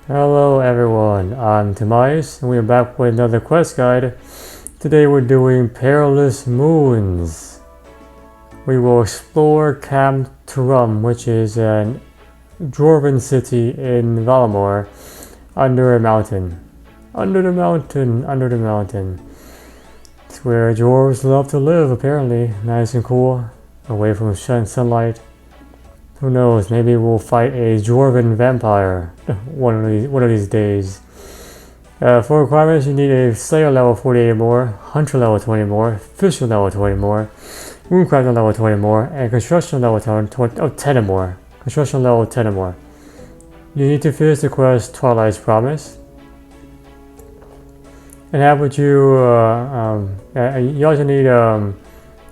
Hello everyone, I'm Tobias and we're back with another quest guide. Today we're doing Perilous Moons. We will explore Cam Torum, which is a dwarven city in Valamor, under a mountain. Under the mountain. It's where dwarves love to live, apparently. Nice and cool, away from sunlight. Who knows, maybe we'll fight a dwarven vampire one of these days. For requirements, you need a Slayer level 48 more, Hunter level 20 more, Fisher level 20 more, Runecrafter level 20 more, and Construction level 10 more. Construction level 10 more. You need to finish the quest Twilight's Promise. And have with you, you also need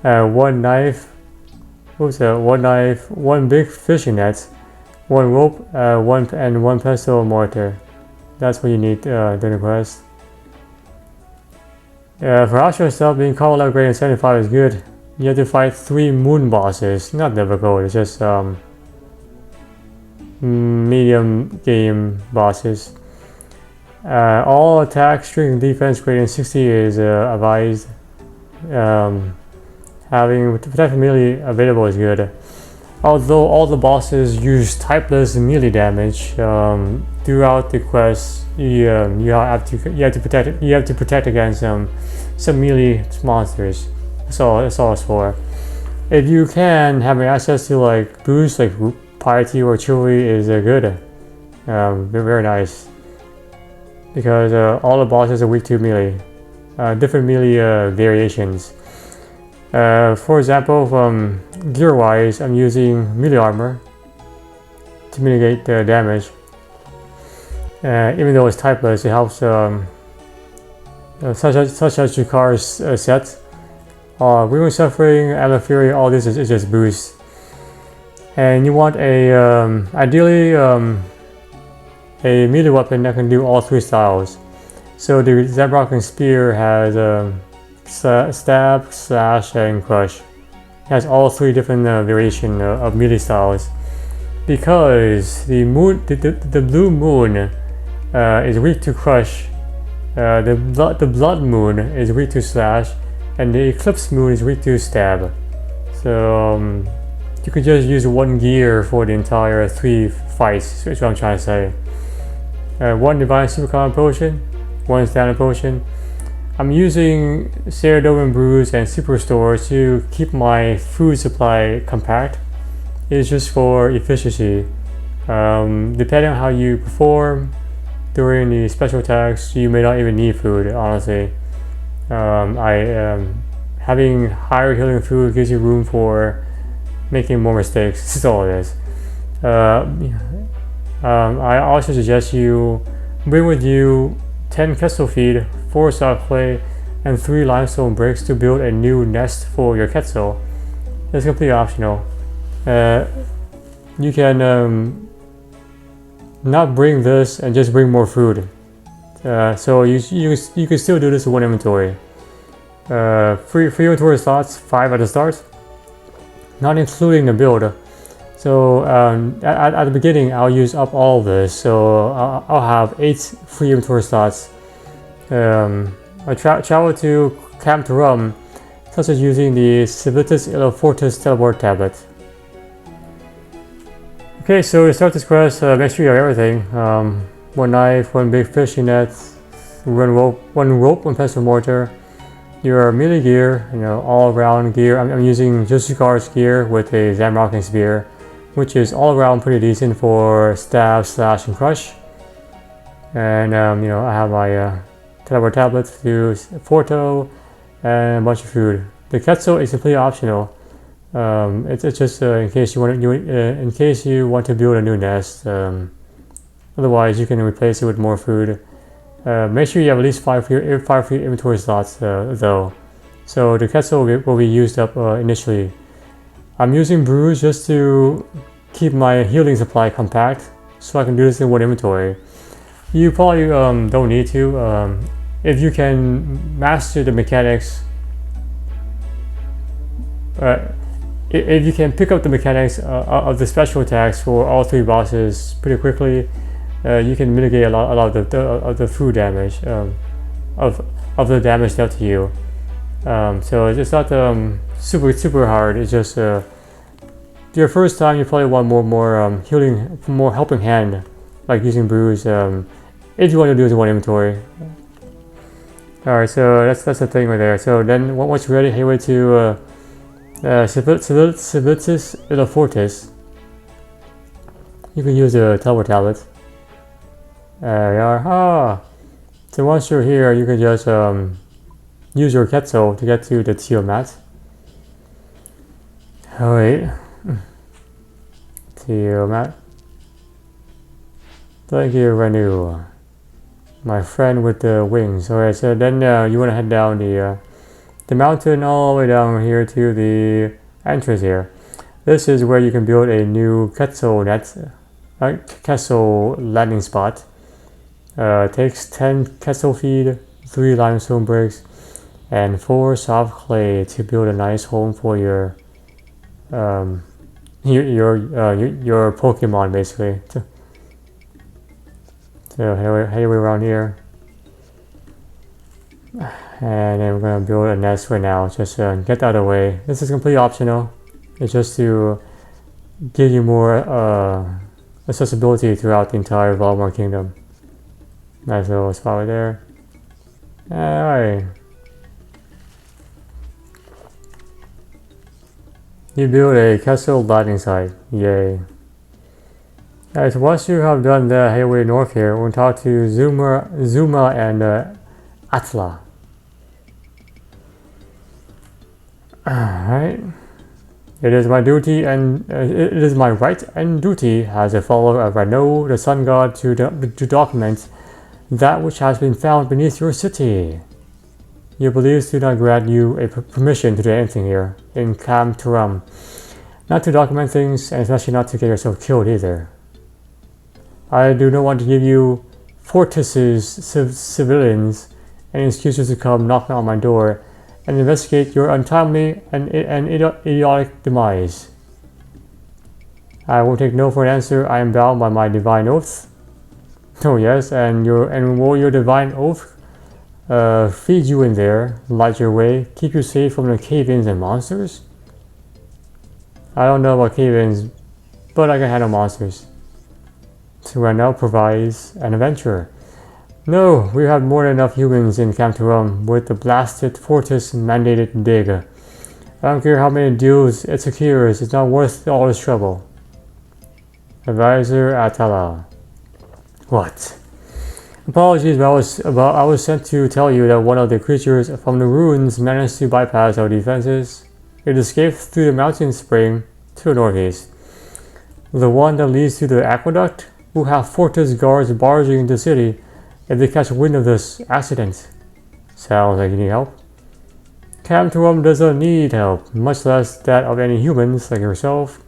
one knife. One knife, one big fishing net, one rope, one pestle mortar. That's what you need during the quest. For Astral stuff, being called level greater than 75 is good. You have to fight 3 moon bosses. Not difficult, it's just medium game bosses. All attack, strength, and defense greater than 60 is advised. Having protected melee available is good. Although all the bosses use typeless melee damage throughout the quest, you have to protect against some melee monsters. That's all it's for. If you can, having access to like boosts like piety or chivalry is good. Very nice. Because all the bosses are weak to melee. Different melee variations. For example, gear-wise, I'm using melee armor to mitigate the damage. Even though it's typeless, it helps, such as Jakar's set. Rune Suffering, Emblem Fury, all this is just boost. And you want ideally, a melee weapon that can do all 3 styles. So the Zabrock Spear has stab, slash, and crush. It has all 3 different variations of melee styles. Because the blue moon is weak to crush, the blood moon is weak to slash, and the eclipse moon is weak to stab. So you could just use one gear for the entire 3 fights. Is what I'm trying to say. 1 divine super common potion, 1 standard potion. I'm using Ceradovan Brews and Superstore to keep my food supply compact. It's just for efficiency. Depending on how you perform during the special attacks, you may not even need food, honestly. Having higher healing food gives you room for making more mistakes. That's all it is. I also suggest you bring with you 10 Quetzal feed, 4 soft clay, and 3 limestone bricks to build a new nest for your Quetzal. It's completely optional. You can not bring this and just bring more food. So you can still do this with 1 inventory. 3 inventory slots, 5 at the start, not including the build. So at the beginning, I'll use up all this. So I'll have 8 free inventory slots. I travel to Cam Torum, such as using the Civitas Fortis teleport tablet. Okay, so to start this quest, make sure you have everything. 1 knife, 1 big fishing net, 1 rope, 1 pestle mortar. Your melee gear, all around gear. I'm using Josukar's gear with a Zamrock spear, which is all around pretty decent for stab, slash, and crush. And I have my teleport tablet to use Forto and a bunch of food. The Quetzal is completely optional. It's just in case you want to build a new nest. Otherwise, you can replace it with more food. Make sure you have at least 5 free inventory slots though. So the Quetzal will be used up initially. I'm using brews just to keep my healing supply compact, so I can do this in 1 inventory. You probably don't need to. If you can master the mechanics, if you can pick up the mechanics of the special attacks for all 3 bosses pretty quickly, you can mitigate a lot of the food damage of the damage dealt to you. So it's not super hard. It's just your first time you probably want more healing, more helping hand, like using brews. If you want to do it in one inventory. Alright, so that's the thing right there. So then once you're ready, head to Civitas Il Fortis. You can use the teleport tablet. There you are. So once you're here, you can just use your Quetzal to get to the Tiamat. Oh wait. Tiamat. Thank you, Renu. My friend with the wings. Alright, so then you want to head down the mountain all the way down here to the entrance here. This is where you can build a new Quetzal landing spot. Takes 10 Quetzal feed, 3 limestone bricks, and 4 soft clay to build a nice home for your Pokemon, basically. So head around here, and then we're gonna build a nest right now. Just get that out of the way. This is completely optional. It's just to give you more accessibility throughout the entire Valmar Kingdom. Nice little spot right there. Alright. You build a castle landing site. Yay. Alright, so once you have done that, head way north here, we'll talk to Zuma and Atla. Alright. It is my duty and it is my right and duty as a follower of Rano, the sun god, to document that which has been found beneath your city. Your beliefs do not grant you a permission to do anything here in Cam Torum. Not to document things, and especially not to get yourself killed either. I do not want to give you Fortis's civilians any excuses to come knocking on my door and investigate your untimely and idiotic demise. I will take no for an answer. I am bound by my divine oath. Oh yes, and will your divine oath feed you in there, light your way, keep you safe from the cave-ins and monsters? I don't know about cave-ins, but I can handle monsters. Sereno provides an adventurer. No, we have more than enough humans in Cam Torum with the blasted Fortis mandated dig. I don't care how many deals it secures, it's not worth all this trouble. Advisor Eyatlalli. What? Apologies, but I was sent to tell you that one of the creatures from the ruins managed to bypass our defenses. It escaped through the mountain spring to the northeast. The one that leads to the aqueduct will have Fortis guards barging into the city if they catch wind of this accident. Sounds like you need help. Cam Torum doesn't need help, much less that of any humans like yourself.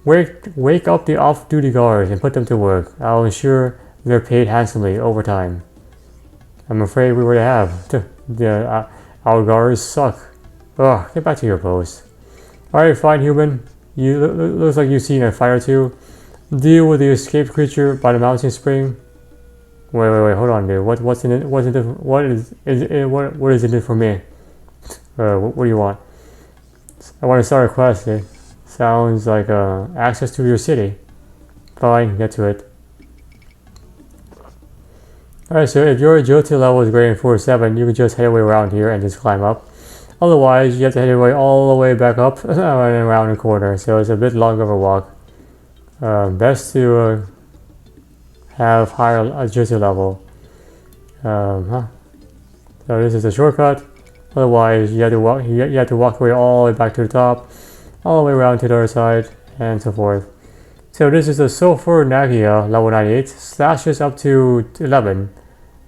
Wake up the off-duty guards and put them to work. I'll ensure they're paid handsomely over time. I'm afraid we were to have. Our guards suck. Ugh, get back to your post. Alright, fine, human. Looks like you've seen a fight or two. Deal with the escaped creature by the mountain spring. Wait, hold on, dude. What is it for me? What do you want? I want to start a quest, dude. Sounds like access to your city. Fine, get to it. Alright, so if your agility level is greater than 47, you can just head away around here and just climb up. Otherwise, you have to head away all the way back up and around the corner, so it's a bit longer of a walk. Best to have higher agility level. So this is a shortcut. Otherwise, you have to walk. You have to walk away all the way back to the top, all the way around to the other side, and so forth. So this is a Sulfur Nagia, level 98, slashes up to 11.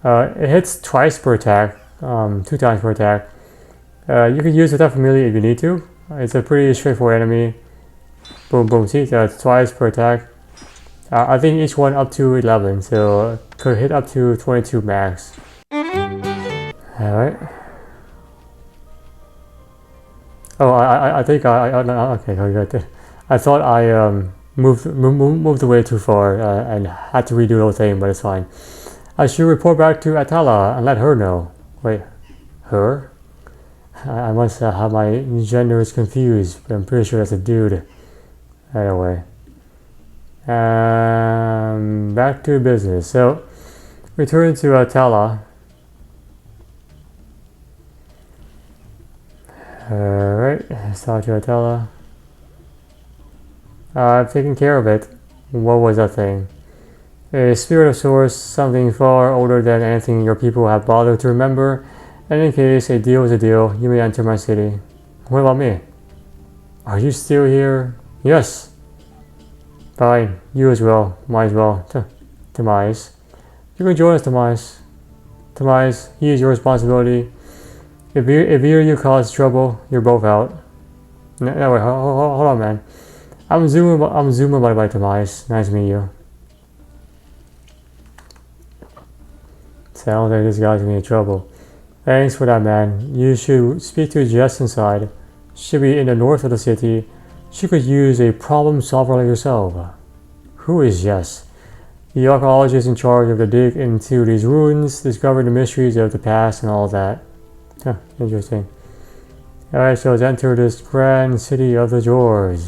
It hits twice per attack, 2 times per attack. You can use without familiar if you need to. It's a pretty straightforward enemy. Boom, boom, see, that's twice per attack. I think each one up to 11, so could hit up to 22 max. Alright. Oh, I think okay, good. I thought moved away too far and had to redo the whole thing, but it's fine. I should report back to Eyatlalli and let her know. Wait, her? I must have my genders confused, but I'm pretty sure that's a dude. Anyway. Back to business. So, return to Eyatlalli. Alright, let's talk to Eyatlalli. I've taken care of it. What was that thing? A spirit of source, something far older than anything your people have bothered to remember. In any case, a deal is a deal. You may enter my city. What about me? Are you still here? Yes. Fine. You as well. Might as well. Demise. You can join us, Demise. Demise, he is your responsibility. If either you cause trouble, you're both out. No, wait, hold on, man. I'm Zuma by Demise. Nice to meet you. Sounds like this guy's gonna be in trouble. Thanks for that, man. You should speak to Jess inside. She'll be in the north of the city. She could use a problem solver like yourself. Who is Jess? The archaeologist in charge of the dig into these ruins, discovering the mysteries of the past and all that. Huh, interesting. Alright, so let's enter this grand city of the George.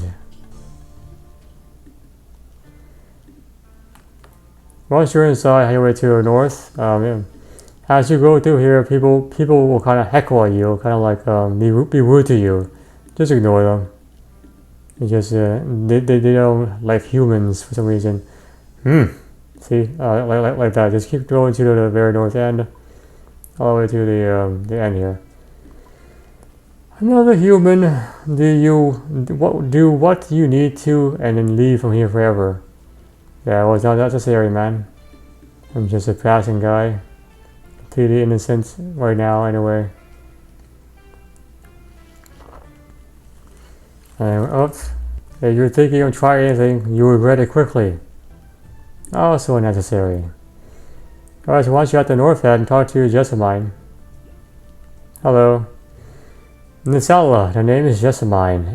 Once you're inside, head your way to the north. As you go through here, people will kind of heckle at you, kind of like be rude to you. Just ignore them. It's just they don't like humans for some reason. See, like that. Just keep going to the very north end, all the way to the end here. Another human. Do what you need to, and then leave from here forever. Yeah, well, it's not necessary, man. I'm just a passing guy. Completely innocent right now, anyway. Oops. If you're thinking of trying anything, you regret it quickly. Also unnecessary. Alright, so once you're at the north end, talk to Jessamine. Hello. Nisala, the name is Jessamine,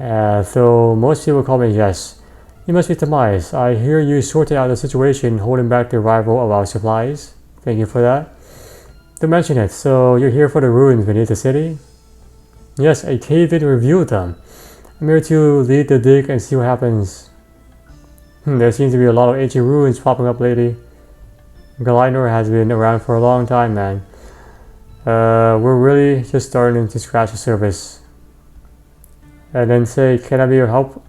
though most people call me Jess. You must be Demise. I hear you sorted out the situation holding back the arrival of our supplies. Thank you for that. To mention it, so you're here for the ruins beneath the city? Yes, a cave-in revealed them. I'm here to lead the dig and see what happens. There seems to be a lot of ancient ruins popping up lately. Galinor has been around for a long time, man. We're really just starting to scratch the surface. And then say, can I be your help?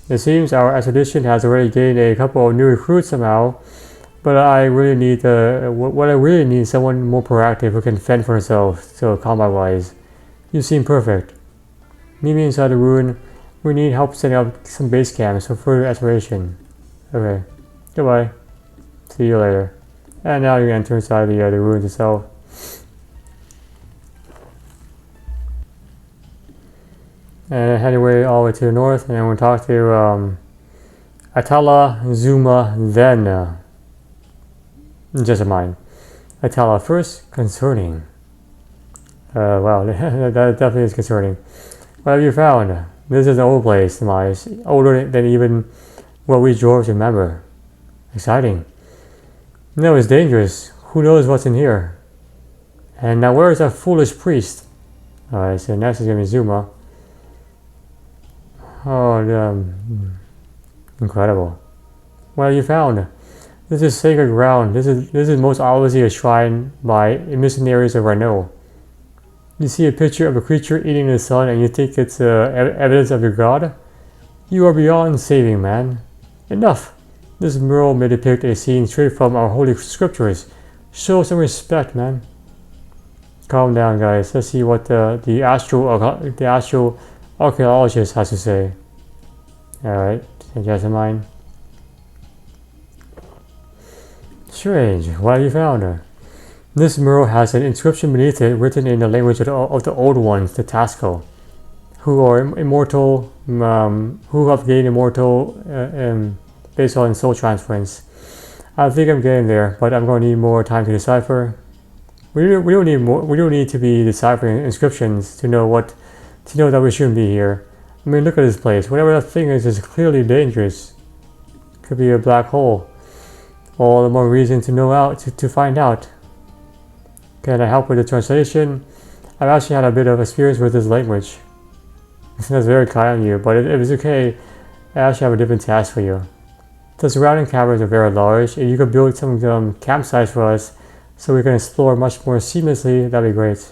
It seems our expedition has already gained a couple of new recruits somehow, but I really need is someone more proactive who can fend for himself, so combat-wise. You seem perfect. Meet me inside the ruin. We need help setting up some base camps for further exploration. Okay. Goodbye. See you later. And now you enter inside the ruins itself. And head your way all the way to the north, and then we'll talk to Eyatlalli, Zuma, then Jessamine. Eyatlalli first, concerning. Wow, that definitely is concerning. What have you found? This is an old place, Demise. Older than even what we dwarves remember. Exciting. No, it's dangerous. Who knows what's in here? And now where is that foolish priest? Alright, so next is gonna be Zuma. Oh, incredible. What have you found? This is sacred ground. This is most obviously a shrine by missionaries of Renault. You see a picture of a creature eating the sun and you think it's evidence of your god? You are beyond saving, man. Enough! This mural may depict a scene straight from our holy scriptures. Show some respect, man. Calm down, guys. Let's see what the astral archaeologist has to say. Alright, Jessamine. Strange. What have you found? This mural has an inscription beneath it written in the language of the old ones, the Tasco, who are immortal, who have gained immortal based on soul transference. I think I'm getting there, but I'm going to need more time to decipher. We don't need to be deciphering inscriptions to know that we shouldn't be here. I mean, look at this place. Whatever that thing is clearly dangerous. Could be a black hole. All the more reason to know out, to find out. Can I help with the translation? I've actually had a bit of experience with this language. That's very kind of you, but if it's okay, I actually have a different task for you. The surrounding caverns are very large, and you could build some campsites for us so we can explore much more seamlessly. That'd be great.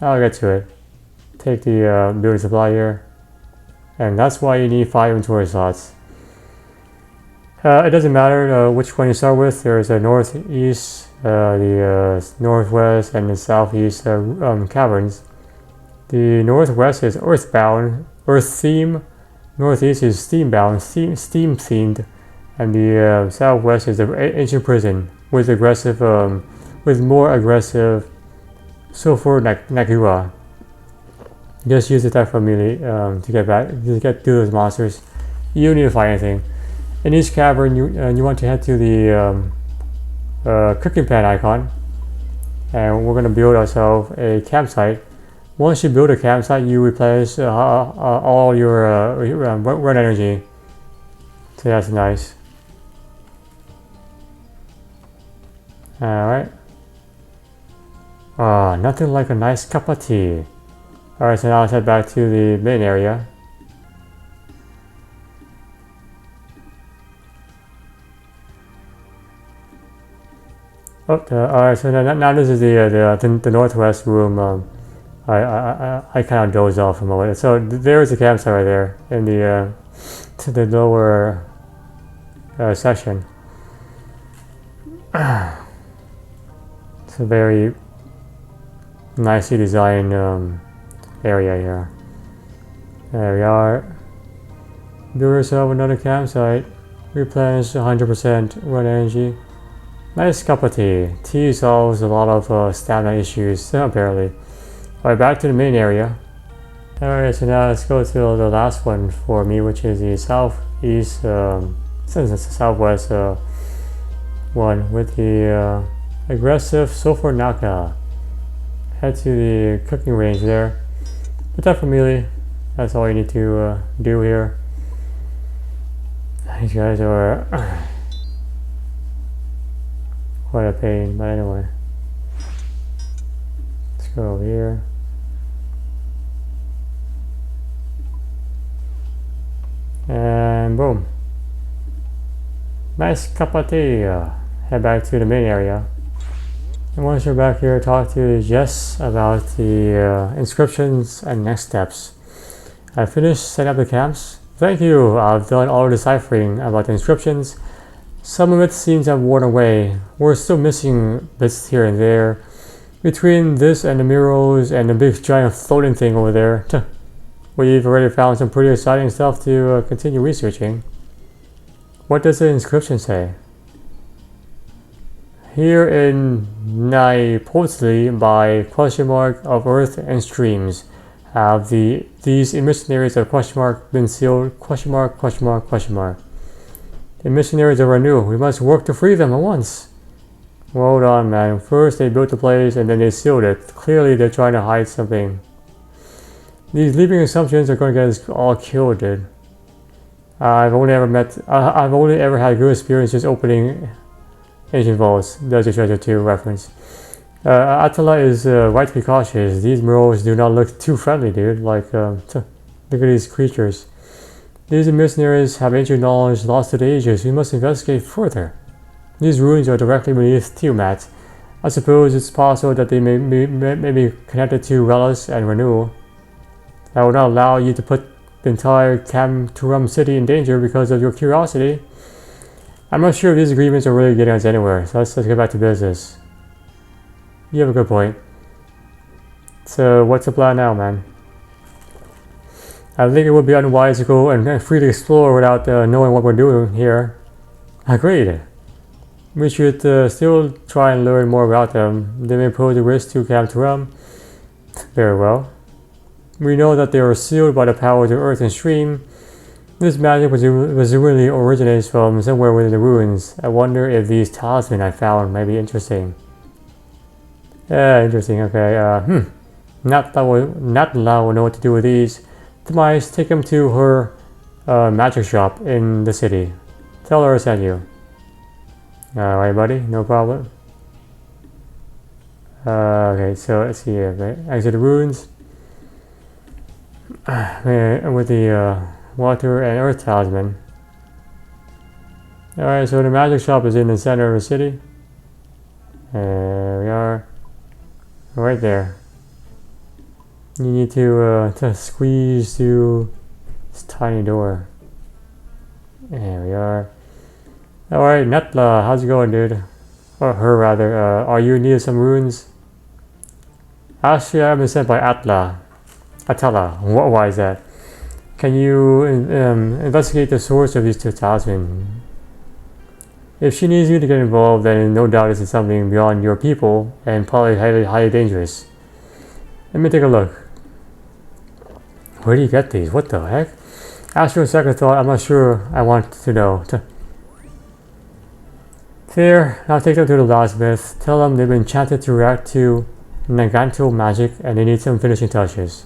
I'll get to it. Take the building supply here. And that's why you need 5 inventory slots. It doesn't matter which one you start with. There's a northeast, the northwest, and the southeast caverns. The northwest is earthbound, earth theme. Northeast is steambound, steam themed, and the southwest is the ancient prison with aggressive, with more aggressive sulfur Nagua. Just use the attack from melee to get back, to get through those monsters. You don't need to fight anything. In each cavern, you want to head to the cooking pan icon, and we're going to build ourselves a campsite. Once you build a campsite, you replenish all your run energy. So that's nice. Alright. Nothing like a nice cup of tea. Alright, so now let's head back to the main area. Alright, so now this is the northwest room. I kind of dozed off a moment. So there is a campsite right there in the lower section. It's a very nicely designed area here. There we are. Build yourself another campsite. Replenish 100% run energy. Nice cup of tea. Tea solves a lot of stamina issues, apparently. Alright, back to the main area. Alright, so now let's go to the last one for me, which is the southeast, since it's the southwest one with the aggressive sulfur Naka. Head to the cooking range there. Put that for melee. That's all you need to do here. These guys are quite a pain, but anyway. Let's go over here. And boom. Nice cup of tea. Head back to the main area. And once you're back here, talk to Jess about the inscriptions and next steps. I finished setting up the camps. Thank you. I've done all the deciphering about the inscriptions. Some of it seems to have worn away. We're still missing bits here and there. Between this and the murals and the big giant floating thing over there, we've already found some pretty exciting stuff to continue researching. What does the inscription say? Here in Naipotli by question mark of earth and streams have these missionaries of question mark been sealed question mark question mark question mark. The missionaries are new. We must work to free them at once. Well, hold on, man. First they built the place and then they sealed it. Clearly they're trying to hide something. These leaping assumptions are going to get us all killed, dude. I've only ever had good experiences opening ancient vaults. There's a treasure 2 reference. Eyatlalli is right to be cautious. These murals do not look too friendly, dude. Like, look at these creatures. These mercenaries have ancient knowledge lost to the ages. We must investigate further. These ruins are directly beneath Tiamat. I suppose it's possible that they may be connected to Relics and Renewal. I will not allow you to put the entire Cam Torum city in danger because of your curiosity. I'm not sure if these agreements are really getting us anywhere, so let's get back to business. You have a good point. So what's the plan now, man? I think it would be unwise to go and free to explore without knowing what we're doing here. Agreed. We should still try and learn more about them. They may pose a risk to Cam Torum. Very well. We know that they are sealed by the powers of earth and stream. This magic presumably originates from somewhere within the ruins. I wonder if these talismans I found might be interesting. Interesting, okay. Not that will know what to do with these. Demise, take him to her magic shop in the city. Tell her I sent you. Alright, buddy, no problem. Okay, so let's see here. Okay. Exit the ruins. With the water and earth talisman. Alright, so the magic shop is in the center of the city. There we are. Right there. You need to squeeze through this tiny door. There we are. Alright, Netla, how's it going, dude? Or her, rather. Are you in need of some runes? Actually, I've been sent by Eyatlalli. Why is that? Can you investigate the source of these two talismans? If she needs you to get involved, then no doubt this is something beyond your people and probably highly dangerous. Let me take a look. Where do you get these? What the heck? After a second thought, I'm not sure I want to know. Fair, now take them to the blacksmith. Tell them they've been enchanted to react to Naganto magic and they need some finishing touches.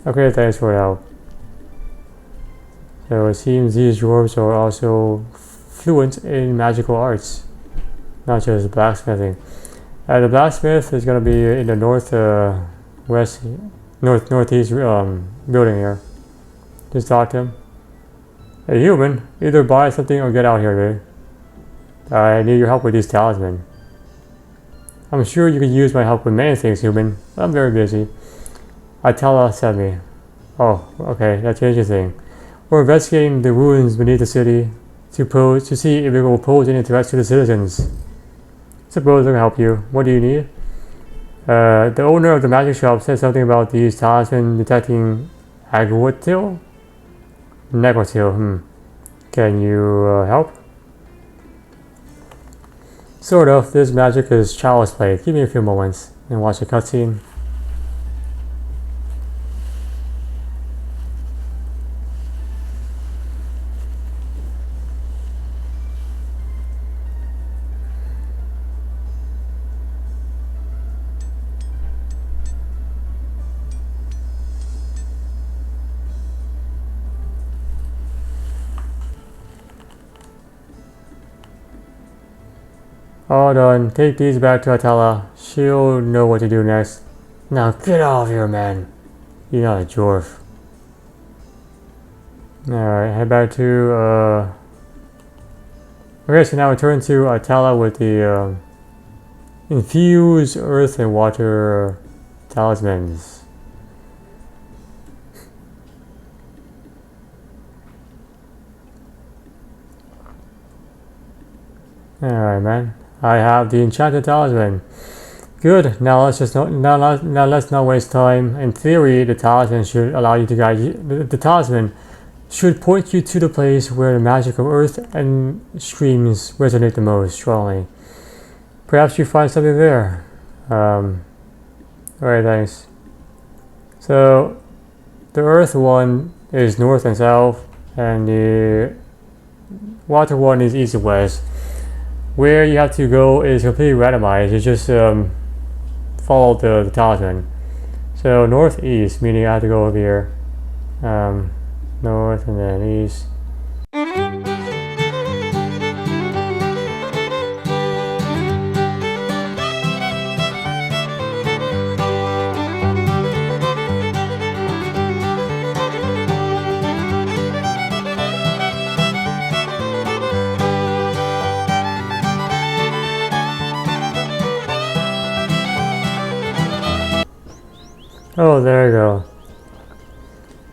Okay, thanks for the help. So it seems these dwarves are also fluent in magical arts, not just blacksmithing. The blacksmith is going to be in the northeast building here. Just talk to him. Hey human, either buy something or get out here, dude. I need your help with these talismans. I'm sure you could use my help with many things, human. I'm very busy. Eyatlalli sent me. Oh, okay, that's interesting. We're investigating the ruins beneath the city to see if it will pose any threats to the citizens. Suppose I can help you. What do you need? The owner of the magic shop said something about these talismans detecting Agwatil? Negwatil, Can you help? Sort of. This magic is child's play. Give me a few moments and watch a cutscene. All done. Take these back to Eyatlalli. She'll know what to do next. Now get out of here, man. You're not a dwarf. Alright, head back to, Okay, so now we turn to Eyatlalli with the, infuse earth and water talismans. Alright, man. I have the enchanted talisman. Good. Now let's not waste time. In theory, the talisman should allow you to guide you. The talisman should point you to the place where the magic of earth and streams resonate the most strongly. Perhaps you find something there. Alright, thanks. So the earth one is north and south, and the water one is east and west. Where you have to go is completely randomized. You just follow the talisman. So northeast, meaning I have to go over here. North and then east. Oh, there you go.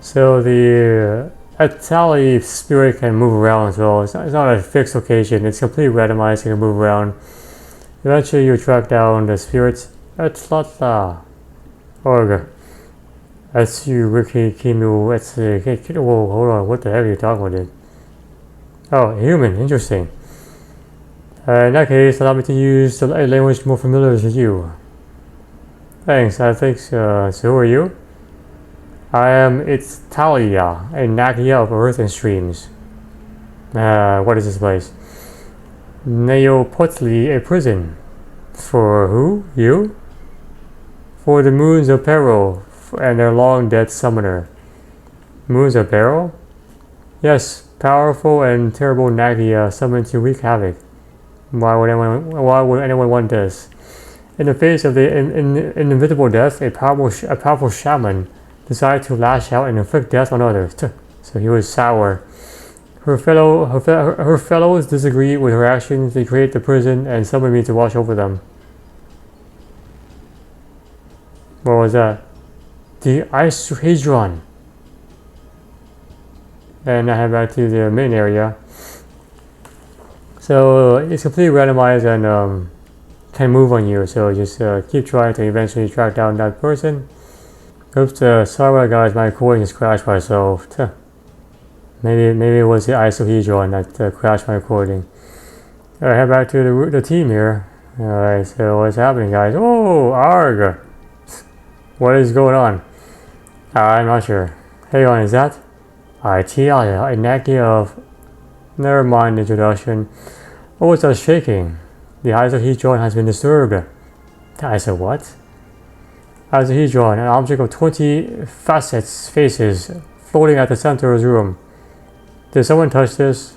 So the Eyatlalli spirit can move around as well. It's not a fixed location. It's completely randomized. You can move around. Eventually, you track down the spirits. Eyatlalli. Org. Etsu Riki Kimu Etsu. Whoa, hold on. What the heck are you talking about, dude? Oh, human. Interesting. In that case, allow me to use the language more familiar to you. Thanks, I think so. So who are you? I am Eyatlalli, a Nagia of earth and streams. What is this place? Neopotli, a prison. For who? You? For the moons of peril and their long dead summoner. Moons of Barrel? Yes, powerful and terrible Nagia summoned to wreak havoc. Why would anyone want this? In the face of the inevitable death, a powerful shaman decided to lash out and inflict death on others. So he was sour. Her fellows disagreed with her actions. They created the prison and summoned me to watch over them. What was that? The Isohedron. And I head back to the main area. So it's completely randomized and can move on you. So just keep trying to eventually track down that person. Oops, sorry guys, my recording just crashed myself. Maybe it was the Isohedron that crashed my recording. Alright, head back to the team here. Alright, so what's happening, guys? Oh, Arg! What is going on? I'm not sure. Hey on, is that? Eyatlalli, a Nagia of... Never mind the introduction. Oh, it's us shaking. The Isohedron has been disturbed. I said what? Isohedron, an object of 20 faces, floating at the center of the room. Did someone touch this?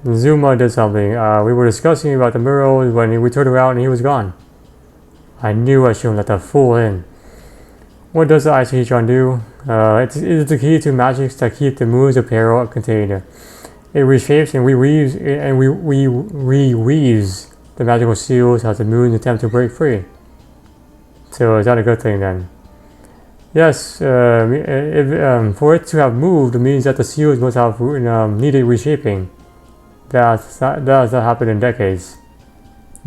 Zuma did something. We were discussing about the mural when we turned around and he was gone. I knew I shouldn't let that fool in. What does the Isohedron do? It is the key to magics that keep the moons of peril contained. It reshapes and reweaves the magical seals as the moons attempt to break free. So is that a good thing then? Yes, for it to have moved means that the seals must have needed reshaping. That has not happened in decades.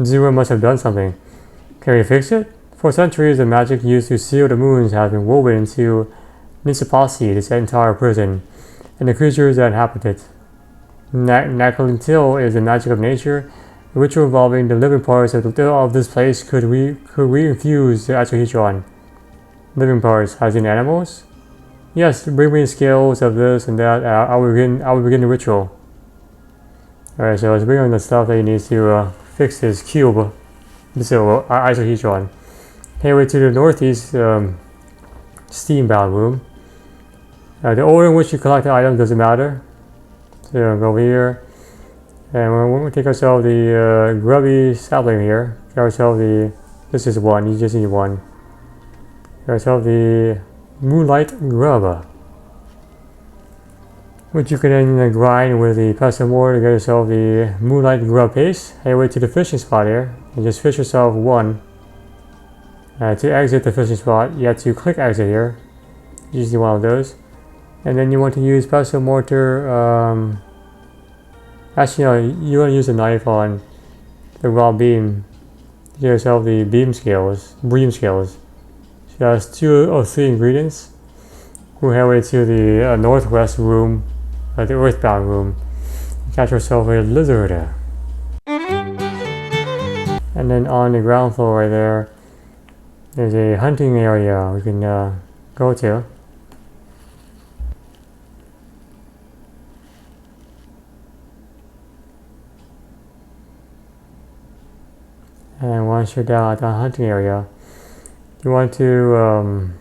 Zero must have done something. Can we fix it? For centuries, the magic used to seal the moons has been woven into Nisipasi, this entire prison, and the creatures that inhabit it. Nakalintil is the magic of nature. The ritual involving the living parts of this place could re-infuse the Isohedron. Living parts, as in animals? Yes, bring me scales of this and that. I will begin the ritual. Alright, so let's bring on the stuff that you need to fix this cube, this Isohedron. Headway to the northeast steambound room. The order in which you collect the item doesn't matter. So go over here. And we're going to take ourselves the grubby sapling here. Get ourselves this is one, you just need one. Get ourselves the moonlight grub, which you can then grind with the pestle mortar to get yourself the moonlight grub paste. Head away to the fishing spot here and just fish yourself one. To exit the fishing spot, you have to click exit here. Usually one of those. And then you want to use pestle mortar. Actually, no, you want to use a knife on the raw beam. Get yourself the bream scales. So that's 2 or 3 ingredients. We'll head away to the northwest room, the earthbound room. Catch yourself a lizard. And then on the ground floor right there, there's a hunting area we can go to. And once you're down at the hunting area, you want to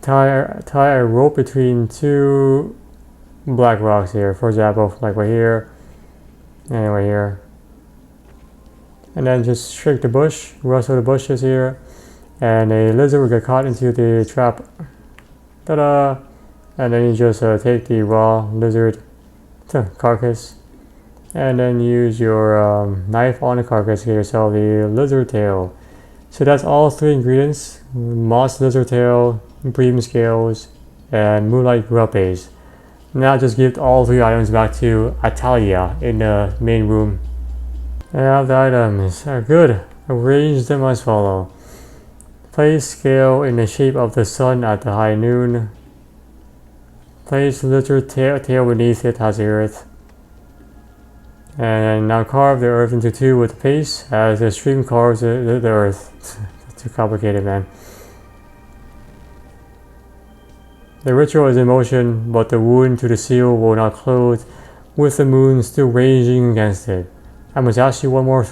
tie a rope between 2 black rocks here. For example, like right here and right here. And then just shake the bush, rustle the bushes here, and a lizard will get caught into the trap. Ta-da! And then you just take the raw lizard carcass, and then use your knife on the carcass to get yourself the lizard tail. So that's all 3 ingredients: moss lizard tail, bream scales, and moonlight grub paste. Now just give all 3 items back to Eyatlalli in the main room. Now the items are good. Arrange them as follow. Place scale in the shape of the sun at the high noon. Place lizard tail beneath it as the earth. And now carve the earth into 2 with paste as the stream carves the earth. Too complicated, man. The ritual is in motion, but the wound to the seal will not close, with the moon still raging against it. I must ask you one more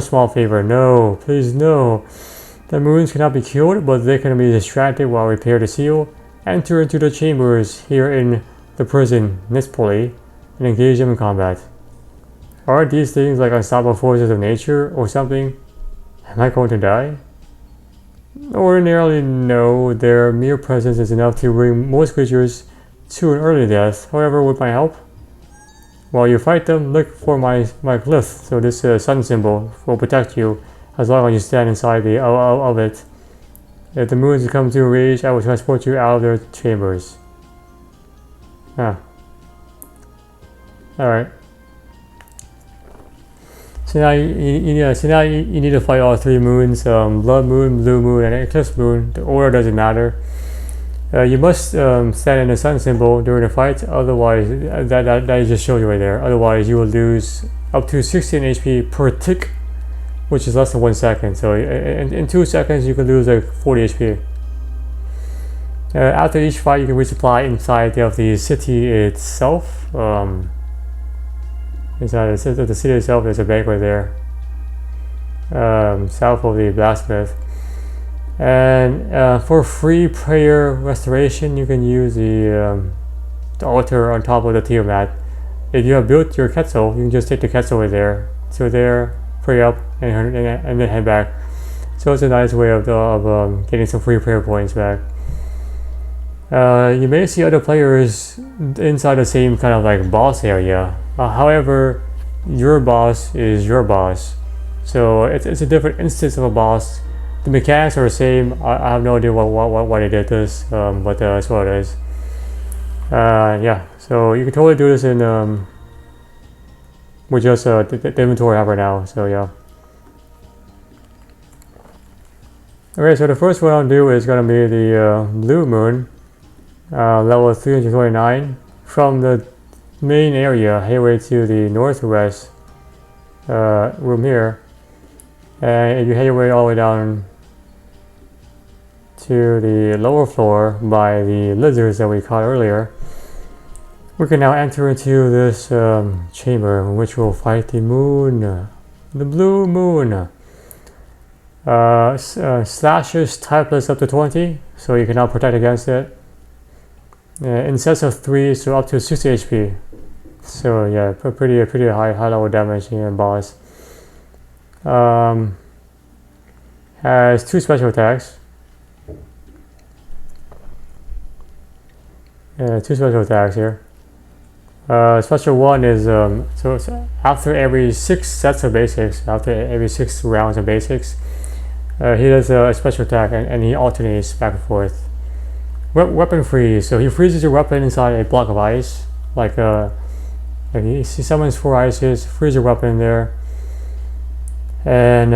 small favor. No, please no. The moons cannot be killed, but they can be distracted while repair the seal, enter into the chambers here in the prison, Nispoli, and engage them in combat. Are these things like unstoppable forces of nature or something? Am I going to die? Ordinarily, no. Their mere presence is enough to bring most creatures to an early death. However, with my help, while you fight them, look for my glyph. So this sun symbol will protect you as long as you stand inside of it. If the moons come to a rage, I will transport you out of their chambers. Ah. Alright. So now you need to fight all three moons, Blood Moon, Blue Moon, and Eclipse Moon. The order doesn't matter. You must stand in the sun symbol during the fight, otherwise, that just shows you right there. Otherwise, you will lose up to 16 HP per tick, which is less than 1 second. So in 2 seconds, you can lose like 40 HP. After each fight, you can resupply inside of the city itself. Inside the city itself, there's a bank right there, south of the blacksmith. And for free prayer restoration, you can use the altar on top of the Tiamat. If you have built your Quetzal, you can just take the Quetzal over there. So there, pray up, and then head back. So it's a nice way of getting some free prayer points back. You may see other players inside the same kind of like boss area. However, your boss is your boss. So it's a different instance of a boss. The mechanics are the same. I have no idea why they did this, but that's what it is. Yeah, so you can totally do this in with just the inventory I have right now. So yeah. Okay, so the first one I'll do is gonna be the Blue Moon, level 329, from the main area, headway to the northwest room here. And if you head your way all the way down to the lower floor by the lizards that we caught earlier, we can now enter into this chamber in which we'll fight the moon, the Blue Moon. Slashes typeless up to 20, so you can now protect against it. In sets of 3, so up to 60 HP. So yeah, pretty high level damage in boss. Has 2 special attacks. 2 special attacks here. Special 1 is so after every 6 sets of basics, after every 6 rounds of basics, he does a special attack and he alternates back and forth. Weapon freeze. So he freezes your weapon inside a block of ice, like he summons 4 ices, freeze your weapon in there, and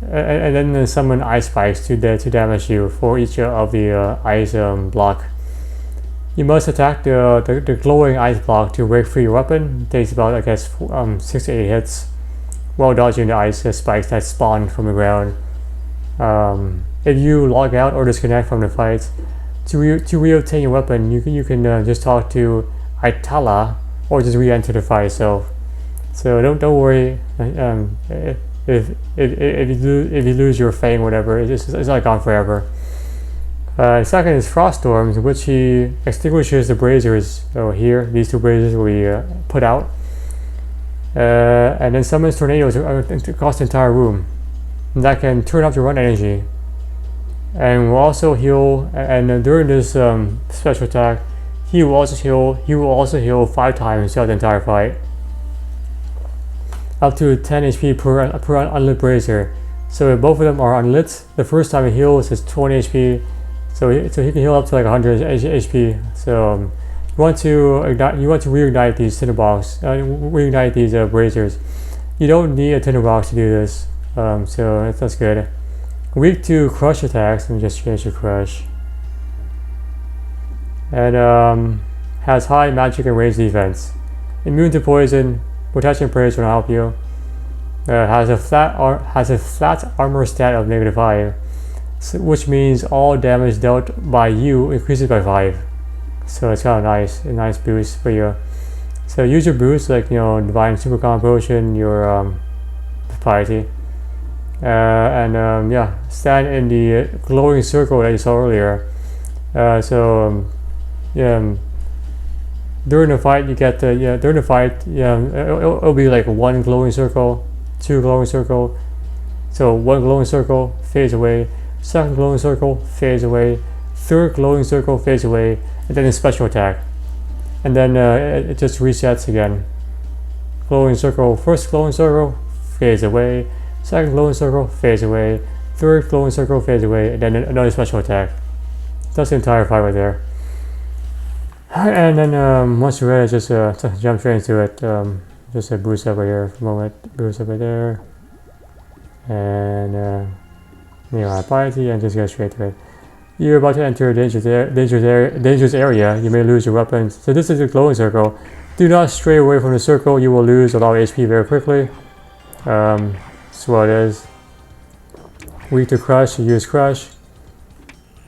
then summon ice spikes to damage you for each of the ice block. You must attack the glowing ice block to break free your weapon. It takes about, I guess, 6 to 8 hits while dodging the ice spikes that spawn from the ground. If you log out or disconnect from the fight, to re-obtain your weapon, you can just talk to Eyatlalli or just re-enter the fight itself. So don't worry if you lose your fang, whatever, it's not gone forever. Second is Frost Storms, in which he extinguishes the braziers. So here, these 2 braziers will be put out, and then summons tornadoes across the entire room. And that can turn off your run energy, and will also heal. And during this special attack, he will also heal 5 times throughout the entire fight, up to 10 HP per unlit brazier. So if both of them are unlit, the first time he heals is 20 HP. So he can heal up to like 100 HP. So you want to reignite these tinderbox, reignite these braziers. You don't need a tinderbox to do this. So that's good. Weak to crush attacks. Let me just change to crush. And has high magic and range defense. Immune to poison. Protection praise will help you. Has a flat armor stat of -5, which means all damage dealt by you increases by 5. So it's kind of a nice boost for you. So use your boost, like Divine Super Combo Potion, your Piety. Yeah, stand in the glowing circle that you saw earlier. During the fight you get during the fight it'll be like one glowing circle, two glowing circle. So one glowing circle fades away, second glowing circle fades away, third glowing circle fades away, and then a special attack, and then it just resets again. Glowing circle, first glowing circle fades away, second glowing circle fades away, third glowing circle fades away, and then another special attack. That's the entire fight right there. And then once you're ready, just jump straight into it. Just boost up right here for a moment, boost up right there, and piety, and just get straight to it. You're about to enter a dangerous area. You may lose your weapons. So this is the glowing circle. Do not stray away from the circle. You will lose a lot of HP very quickly. That's what it is. Weak to crush. You use crush.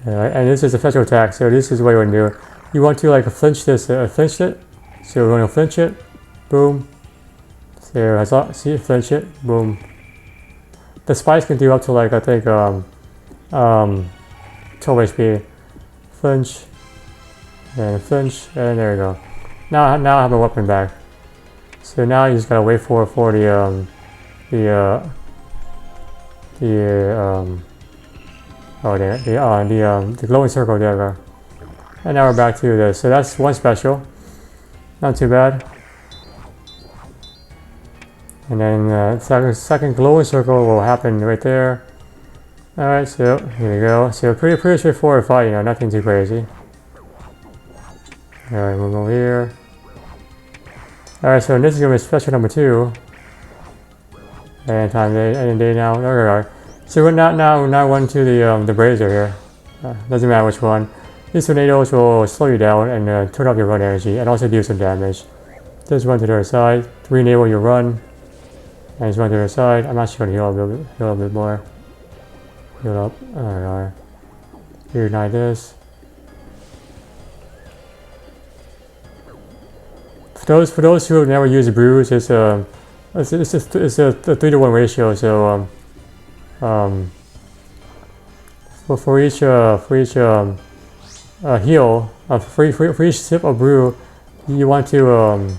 And this is a special attack. So this is what you want to do. You want to like flinch this, flinch it. So we're going to flinch it. Boom. So I saw. See, flinch it. Boom. The spikes can do up to like I think 12 HP. Flinch. And flinch. And there you go. Now I have my weapon back. So now you just gotta wait for the glowing circle there. Go. And now we're back to this. So that's one special. Not too bad. And then second glowing circle will happen right there. Alright, so here we go. So pretty straightforward fight, nothing too crazy. Alright, move over here. Alright, so this is gonna be special number 2. And day now. There we are. So we're now one to the brazier here. Doesn't matter which one. These tornadoes will slow you down and turn off your run energy and also do some damage. Just run to the other side, re-enable your run, and just run to the other side. I'm actually gonna heal a little bit more. Heal up. There we are. Reignite this. For those who have never used brews, it's a 3-to-1 ratio. So for each heal, for each sip of brew, you want to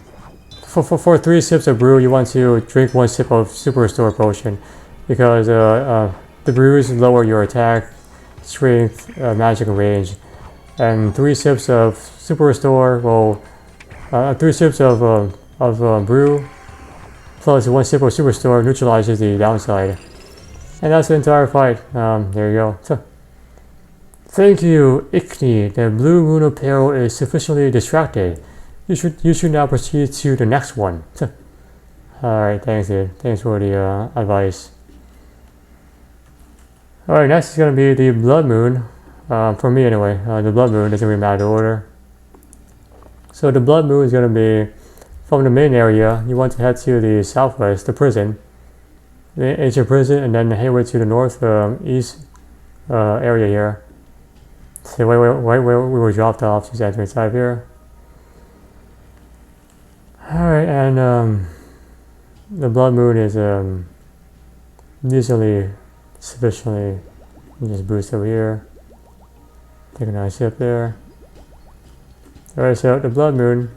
for 3 sips of brew, you want to drink 1 sip of super restore potion, because the brews lower your attack, strength, magic, and range, and 3 sips of super restore will 3 sips of brew plus 1 sip of super restore neutralizes the downside, and that's the entire fight. There you go. So, thank you, Icni. The blue moon of peril is sufficiently distracted. You should now proceed to the next one. Alright, thanks dude. Thanks for the advice. Alright, next is gonna be the blood moon. For me anyway. The blood moon doesn't really matter the order. So the blood moon is gonna be from the main area. You want to head to the southwest, the prison, the ancient prison, and then headway to the north east area here. So where we were dropped off, just enter inside here. Alright, and the blood moon is usually sufficiently. Just boost over here. Take a nice sip there. Alright, so the blood moon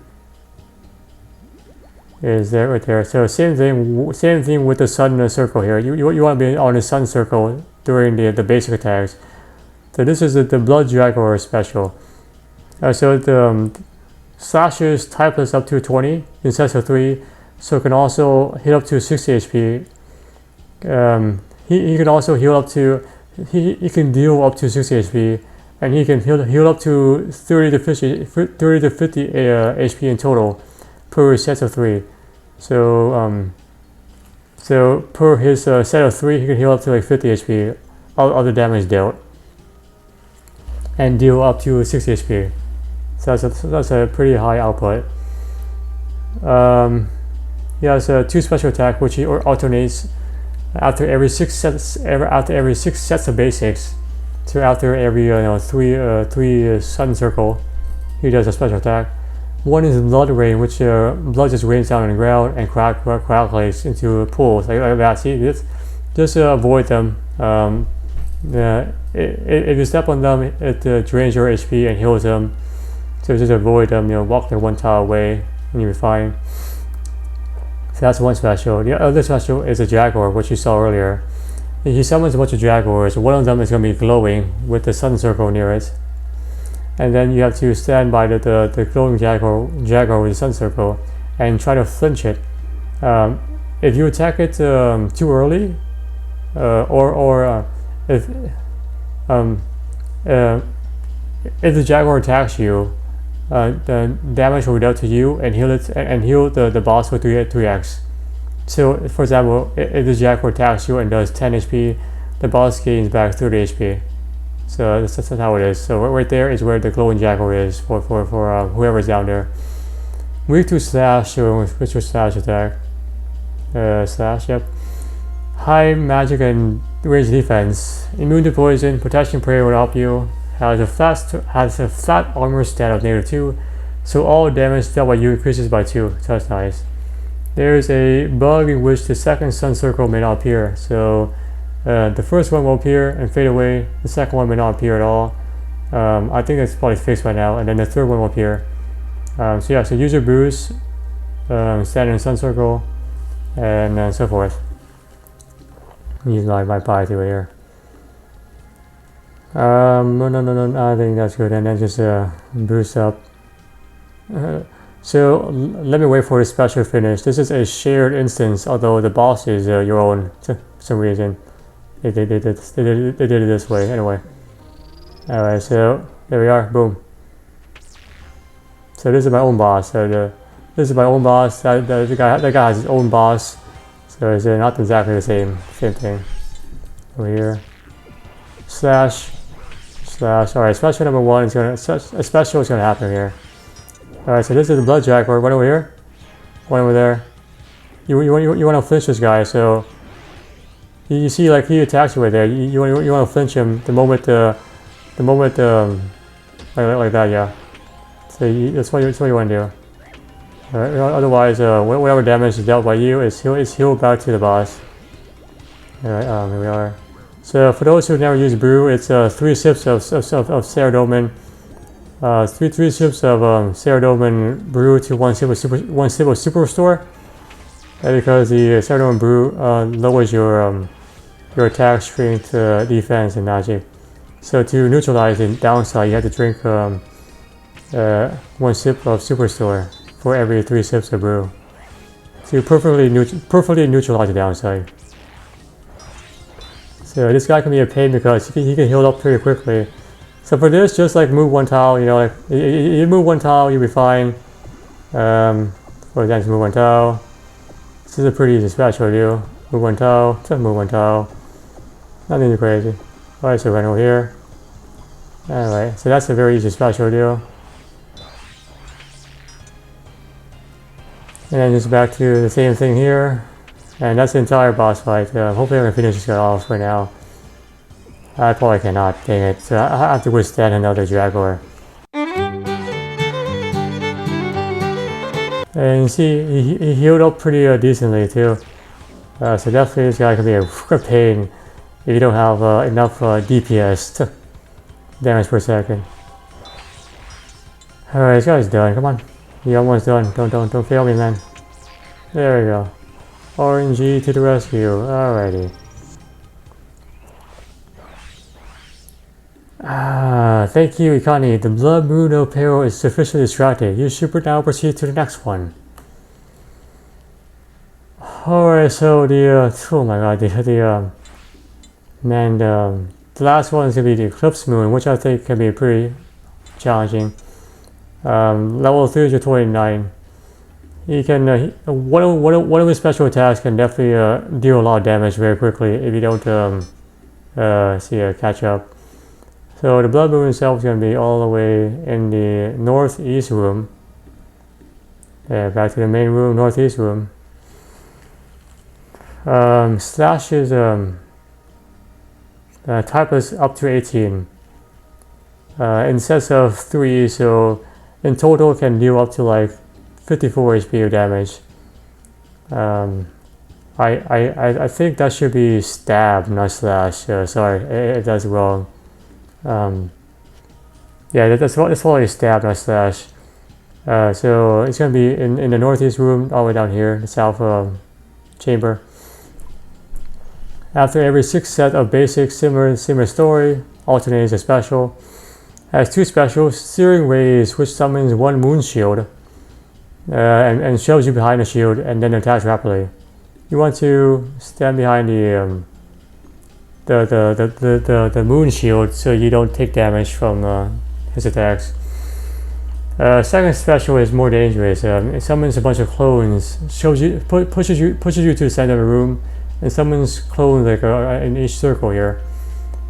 is there right there. So same thing with the sun circle here. You want to be on the sun circle during the basic attacks. So this is the blood Jaguar special. So the slashes typeless up to 20 instead of 3, so it can also hit up to 60 HP. He can also heal up to he can deal up to 60 HP, and he can heal up to 30 to 50 HP in total per set of 3. So so per his set of 3, he can heal up to like 50 HP of the damage dealt, and deal up to 60 HP. So that's a pretty high output. He has 2 special attack, which he alternates after every 6 sets of basics. So after every 3 sun circle, he does a special attack. One is blood rain, which blood just rains down on the ground and crackles into pools like that. See this? just avoid them. If you step on them, it drains your HP and heals them. So just avoid them. Walk the one tile away, and you'll be fine. So that's one special. The other special is a Jaguar, which you saw earlier. He summons a bunch of Jaguars. One of them is going to be glowing with the sun circle near it. And then you have to stand by the glowing Jaguar with the sun circle and try to flinch it. If you attack it too early, or if the Jaguar attacks you, the damage will be dealt to you and heal the boss for 3x. So, for example, if the Jaguar attacks you and does 10 HP, the boss gains back 30 HP. So that's how it is. So right there is where the glowing Jaguar is for whoever's down there. Weak to slash, so switch to slash attack. Slash, yep. High magic and range defense. Immune to poison, protection prayer will help you. Has a flat armor stat of -2, so all damage dealt by you increases by 2. So that's nice. There's a bug in which the second sun circle may not appear. So the first one will appear and fade away. The second one may not appear at all. I think it's probably fixed by now. And then the third one will appear. So yeah, so use your boost, stand in the sun circle, and so forth. Use my pie through here. No, I think that's good. And then just boost up. So let me wait for the special finish. This is a shared instance, although the boss is your own for some reason. They did it this way anyway. Alright, so there we are. Boom. So this is my own boss. So this is my own boss. That guy has his own boss. So it's not exactly the same thing. Over here. Slash. Alright, special number 1 is gonna happen here. Alright, so this is the blood Jaguar. One over here. One over there. You want to flinch this guy. So you see, like, he attacks you right there. You want to flinch him the moment like that, yeah. So that's what you want to do. Alright, otherwise, whatever damage is dealt by you is healed back to the boss. Alright, here we are. So for those who never use brew, it's 3 sips of Saradomin. 3 sips of Saradomin brew to 1 sip of Super Restore. Because the Saradomin brew lowers your attack, strength, defense, and magic. So to neutralize the downside, you have to drink 1 sip of Super Restore for every 3 sips of brew. So you perfectly neutralize the downside. So this guy can be a pain because he can heal up pretty quickly. So for this, just like move 1 tile, like you move 1 tile, you'll be fine. For example, move 1 tile. This is a pretty easy special to do. Move 1 tile, just move 1 tile. Nothing too crazy. Alright, so run over here. Alright, so that's a very easy special to do. And then just back to the same thing here. And that's the entire boss fight. Hopefully I can finish this guy off right now. I probably cannot, dang it. So I have to withstand another Jaguar. And you see, he healed up pretty decently too. So definitely this guy can be a pain if you don't have enough DPS, damage per second. Alright, this guy's done. Come on, you're almost done. Don't fail me, man. There we go. RNG to the rescue. Alrighty. Thank you, Ikani. The Blood Moon of Peril is sufficiently distracted. You should now proceed to the next one. Alright, so oh my god, the last one is gonna be the Eclipse Moon, which I think can be pretty challenging. Level 329. He can one of his special attacks can definitely deal a lot of damage very quickly if you don't catch up. So the Blood Moon itself is going to be all the way in the northeast room. Back to the main room, northeast room. Slash is type is up to 18. In sets of 3, so in total can deal up to like 54 HP of damage. I think that should be stab, not slash. Sorry, that's wrong. Yeah, that's probably stab, not slash. So it's gonna be in the northeast room, all the way down here, the south chamber. After every 6 set of basic similar story, alternates a special. Has 2 specials: Searing Rays, which summons 1 moon shield and shoves you behind the shield, and then attacks rapidly. You want to stand behind the moon shield so you don't take damage from his attacks. Second special is more dangerous. It summons a bunch of clones, pushes you to the center of the room, and summons clones like in each circle here.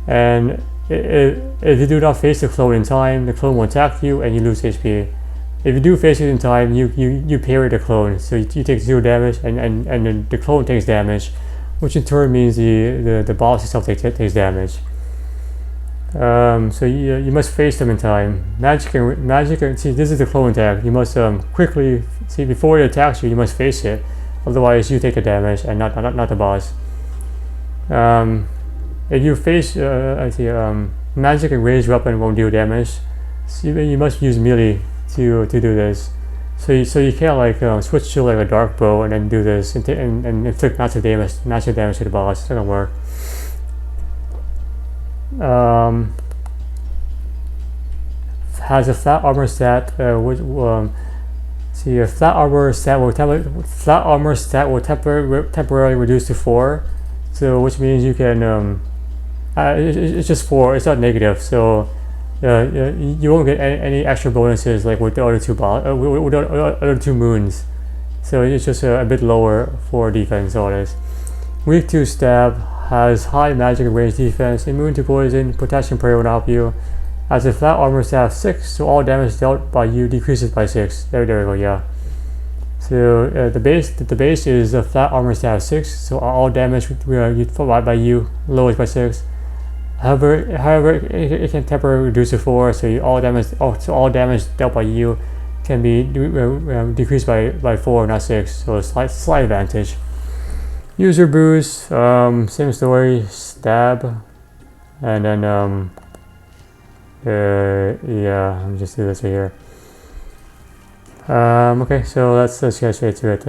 And if you do not face the clone in time, the clone will attack you and you lose HP. If you do face it in time, you parry the clone, so you take 0 damage, and the clone takes damage, which in turn means the boss itself takes damage. So you must face them in time. Magic and see, this is the clone attack. You must quickly see before it attacks you. You must face it, otherwise you take the damage and not the boss. If you face magic and ranged weapon won't deal damage. So you must use melee to do this. So you can't like switch to like a dark bow and then do this and inflict massive damage to the boss. It's not gonna work. Has a flat armor stat, which see a flat armor stat will temporarily reduce to 4. So which means you can it's just 4. It's not negative. So you won't get any extra bonuses like with the other 2 with the other 2 moons. So it's just a bit lower for defense. All this. Weak to stab. Has high magic and range defense, immune to poison, protection prayer will help you. Has a flat armor stat of 6, so all damage dealt by you decreases by 6. There we go, yeah. So the base is a flat armor stat of 6, so all damage by you lowers by 6. However, it can temporarily reduce to 4, so all damage dealt by you can be decreased by 4, not 6. So a slight advantage. User boost, same story, stab, and then yeah, let me just do this right here. Okay, so let's get straight to it.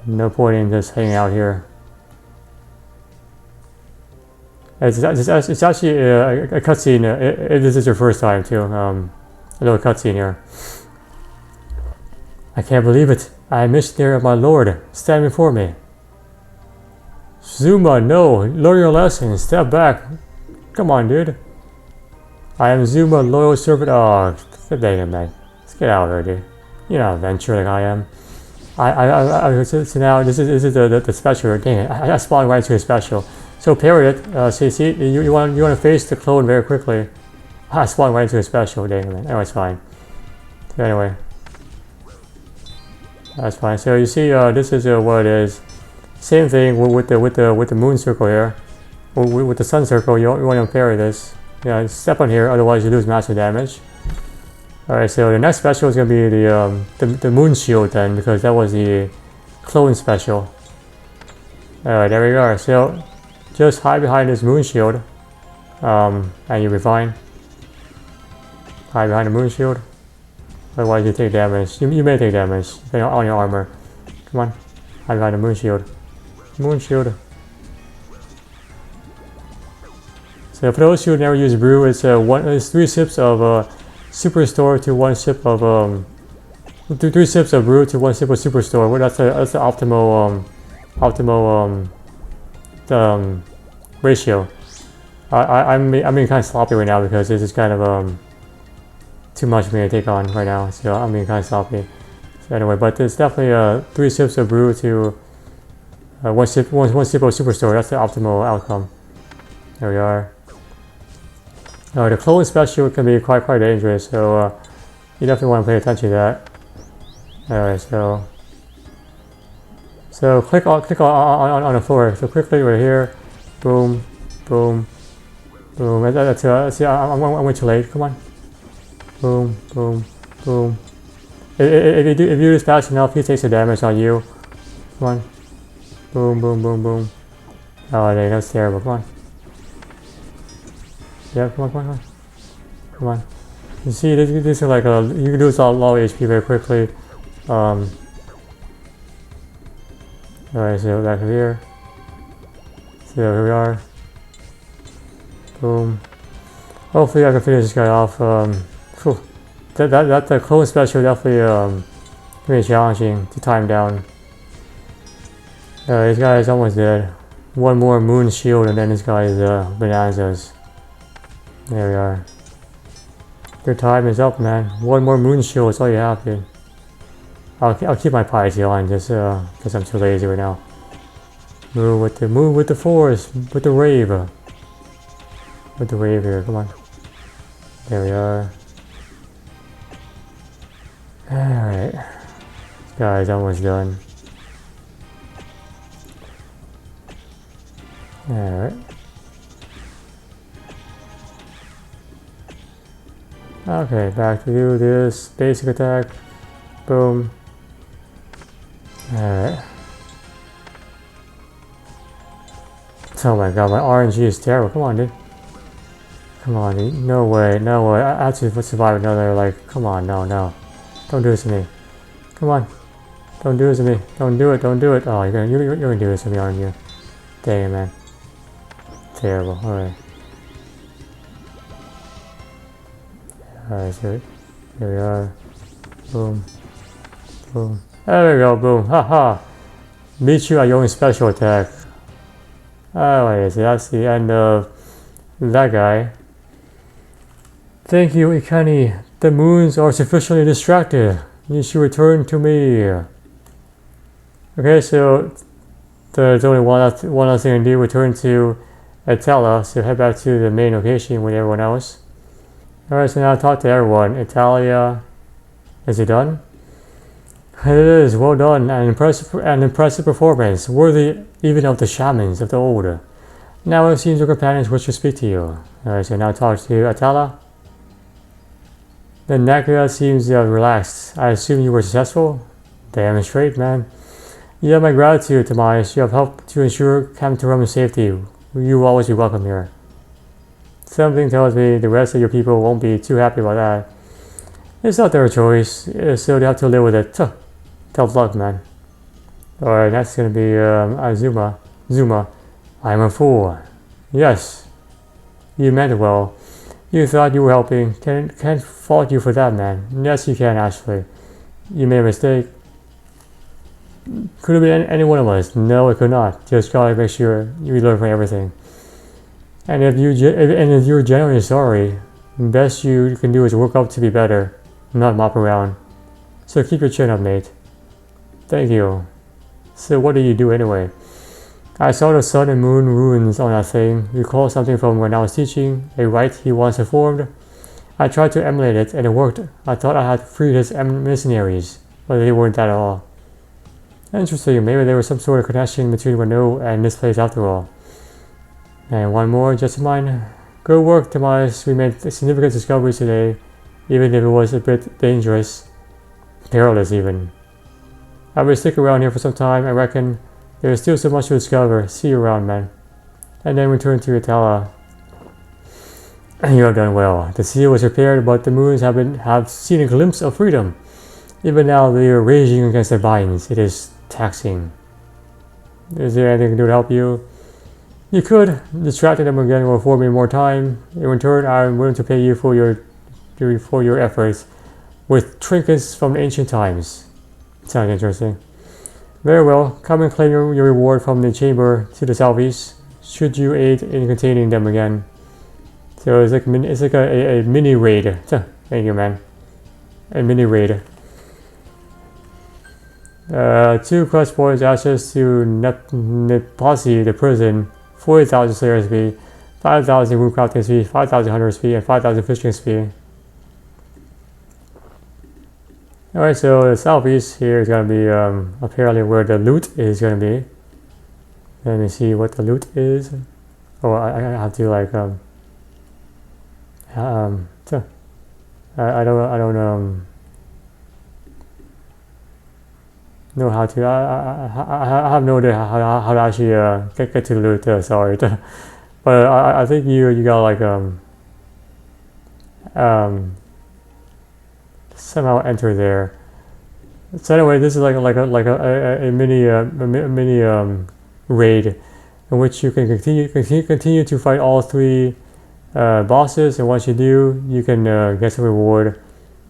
No point in just hanging out here. It's actually a cutscene. If this is your first time too, a little cutscene here. I can't believe it. I am missionary of my lord. Stand before me. Zuma, no, learn your lesson, step back. Come on, dude. I am Zuma, loyal servant. Oh, dang it, man. Let's get out of here, dude. You're not adventurer like I am. So now this is the special. Dang it, I spawned right into a special. So parry it. See, you want to face the clone very quickly. I spawned right into a special. Dang it, man. Anyway, it's fine. So anyway, that's fine. So you see, this is what it is. Same thing with the moon circle here. With the sun circle, you want to parry this. Yeah, step on here, otherwise you lose massive damage. Alright, so the next special is gonna be the moon shield then, because that was the clone special. Alright, there we go. So just hide behind this moon shield, and you'll be fine. Hide behind the moon shield. Otherwise you take damage. You may take damage depending on your armor. Come on, hide behind the moon shield. Moon shield. So for those who never use brew, it's 3 sips of superstore to 1 sip of 3 sips of brew to 1 sip of superstore. Well, that's the optimal ratio. I'm being kind of sloppy right now because this is kind of too much for me to take on right now. So I'm being kind of sloppy. So anyway, but it's definitely 3 sips of brew to 1 sip of superstore. That's the optimal outcome. There we are. The clone special can be quite dangerous, so you definitely want to pay attention to that. Alright, so click on the floor. So quickly right here, boom, boom, boom. See, I went too late. Come on, boom, boom, boom. If you do this fast enough, he takes the damage on you. Come on, Boom, boom, boom, boom. Oh, that's terrible. Come on. Yeah, come on, come on, come on. Come on. You see, this is like you can do this all low HP very quickly. Alright, so back here. So here we are. Boom. Hopefully I can finish this guy off. That clone special definitely really challenging to time down. This guy is almost dead. One more moon shield and then this guy is bananas. There we are. Your time is up, man. One more moon shield is all you have, dude. I'll keep my piety on just because I'm too lazy right now. Move with the force, with the rave. With the rave here, come on. There we are. Alright. This guy's almost done. Alright. Okay, back to do this basic attack. Boom. Alright. Oh my god, my RNG is terrible. Come on, dude. Come on, dude. No way, no way. I have to survive another, like, come on, no. Don't do this to me. Come on. Don't do this to me. Don't do it, don't do it. Oh, you're gonna do this to me, aren't you? Dang it, man. Terrible, alright. Alright, so here we are. Boom. Boom. There we go, boom. Haha. Beat you at your own special attack. Alright, so that's the end of that guy. Thank you, Ikani. The moons are sufficiently distracted. You should return to me. Okay, so there's only one last thing to do. Return to Eyatlalli, so head back to the main location with everyone else. Alright, so now talk to everyone. Eyatlalli, is it done? It is, well done, an impressive performance, worthy even of the shamans of the old. Now it seems your companions wish to speak to you. Alright, so now talk to Eyatlalli. The Nakria seems relaxed. I assume you were successful? Damn straight, man. You have my gratitude, Tomas. You have helped to ensure Cam Torum's safety. You will always be welcome here. Something tells me the rest of your people won't be too happy about that. It's not their choice, so they have to live with it. Tough luck, man. Alright, that's gonna be Azuma. Zuma. I'm a fool. Yes. You meant it well. You thought you were helping. Can't fault you for that, man. Yes, you can, actually. You made a mistake. Could have been any one of us. No, it could not. Just gotta make sure you learn from everything. And if you're genuinely sorry, the best you can do is work up to be better, not mop around. So keep your chin up, mate. Thank you. So what do you do anyway? I saw the sun and moon runes on that thing. Recall something from when I was teaching, a rite he once performed. I tried to emulate it and it worked. I thought I had freed his mercenaries, but they weren't that at all. Interesting, maybe there was some sort of connection between Renault and this place after all. And one more, just mine. Good work, Tomas. We made significant discoveries today, even if it was a bit dangerous. Perilous, even. I will stick around here for some time. I reckon there is still so much to discover. See you around, man. And then return to Eyatlalli. You have done well. The seal was repaired, but the moons have seen a glimpse of freedom. Even now, they are raging against their vines. It is taxing. Is there anything I can do to help you? You could. Distracting them again will afford me more time. In return, I am willing to pay you for your efforts with trinkets from ancient times. Sounds interesting. Very well. Come and claim your reward from the chamber to the southeast, should you aid in containing them again. So it's like a mini raid. Thank you, man. A mini raid. 2 quest points, access to Nepasi, the prison, 40,000 Slayer XP, 5,000 Root Crafting XP, 5,000 Hunter XP, and 5,000 Fishing XP. Alright, so the southeast here is going to be apparently where the loot is going to be. Let me see what the loot is. Oh, I have to like I don't know how to. I have no idea how to actually get to the loot. Sorry, but I think you got like somehow enter there. So anyway, this is like a mini raid in which you can continue to fight all 3 bosses, and once you do, you can get some reward.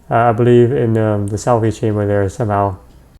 I believe in the salvage chamber there somehow.